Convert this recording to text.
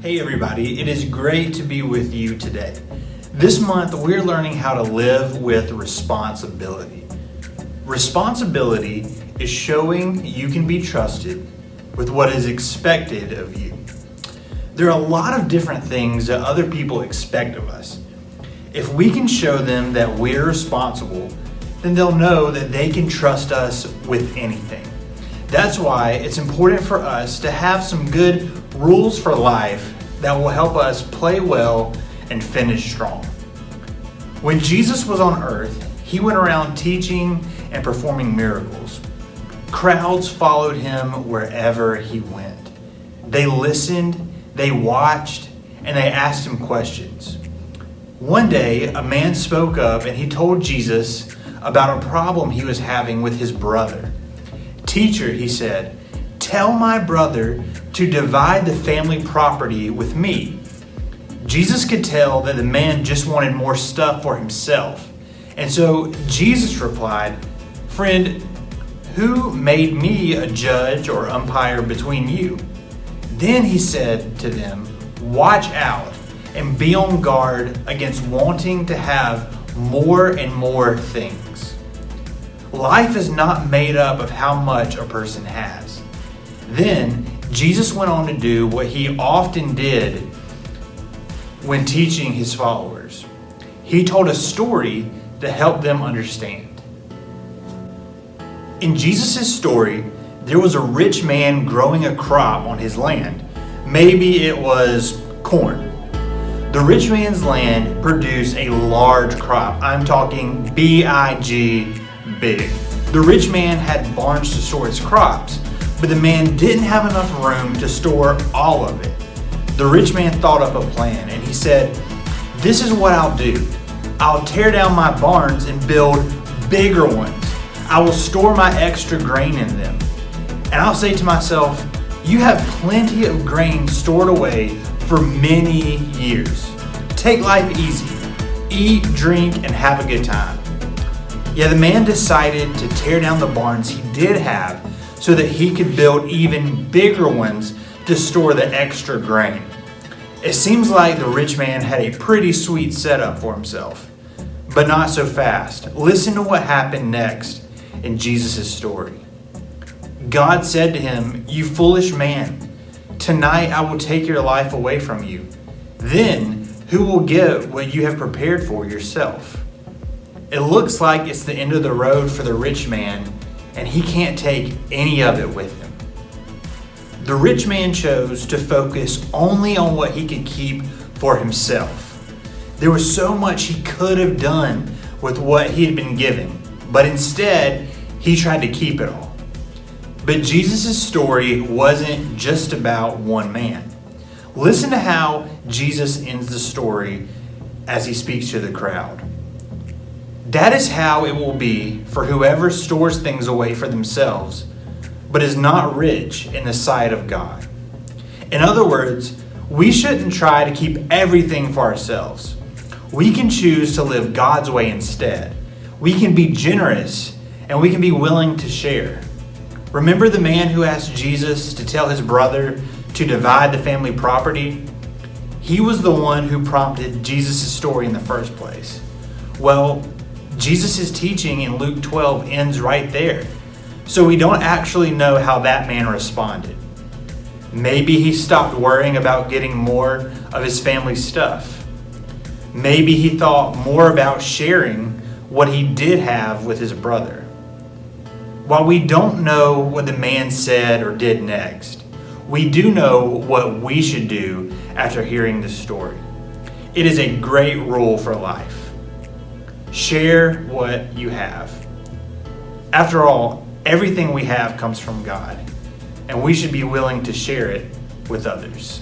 Hey everybody, it is great to be with you today. This month we're learning how to live with responsibility. Responsibility is showing you can be trusted with what is expected of you. There are a lot of different things that other people expect of us. If we can show them that we're responsible, then they'll know that they can trust us with anything. That's why it's important for us to have some good rules for life that will help us play well and finish strong. When Jesus was on earth, he went around teaching and performing miracles. Crowds followed him wherever he went. They listened, they watched, and they asked him questions. One day, a man spoke up and he told Jesus about a problem he was having with his brother. "Teacher," he said, "tell my brother to divide the family property with me." Jesus could tell that the man just wanted more stuff for himself. And so Jesus replied, "Friend, who made me a judge or umpire between you?" Then he said to them, "Watch out and be on guard against wanting to have more and more things." Life is not made up of how much a person has. Then Jesus went on to do what he often did when teaching his followers. He told a story to help them understand. In Jesus' story, there was a rich man growing a crop on his land. Maybe it was corn. The rich man's land produced a large crop. I'm talking big, big. The rich man had barns to store his crops, but the man didn't have enough room to store all of it. The rich man thought up a plan and he said, "This is what I'll do. I'll tear down my barns and build bigger ones. I will store my extra grain in them. And I'll say to myself, you have plenty of grain stored away for many years. Take life easy. Eat, drink, and have a good time." Yeah, the man decided to tear down the barns he did have so that he could build even bigger ones to store the extra grain. It seems like the rich man had a pretty sweet setup for himself, but not so fast. Listen to what happened next in Jesus' story. God said to him, "You foolish man, tonight I will take your life away from you. Then who will get what you have prepared for yourself?" It looks like it's the end of the road for the rich man, and he can't take any of it with him. The rich man chose to focus only on what he could keep for himself. There was so much he could have done with what he had been given, but instead, he tried to keep it all. But Jesus' story wasn't just about one man. Listen to how Jesus ends the story as he speaks to the crowd. "That is how it will be for whoever stores things away for themselves, but is not rich in the sight of God." In other words, we shouldn't try to keep everything for ourselves. We can choose to live God's way instead. We can be generous and we can be willing to share. Remember the man who asked Jesus to tell his brother to divide the family property? He was the one who prompted Jesus' story in the first place. Well, Jesus' teaching in Luke 12 ends right there. So we don't actually know how that man responded. Maybe he stopped worrying about getting more of his family's stuff. Maybe he thought more about sharing what he did have with his brother. While we don't know what the man said or did next, we do know what we should do after hearing this story. It is a great rule for life. Share what you have. After all, everything we have comes from God, and we should be willing to share it with others.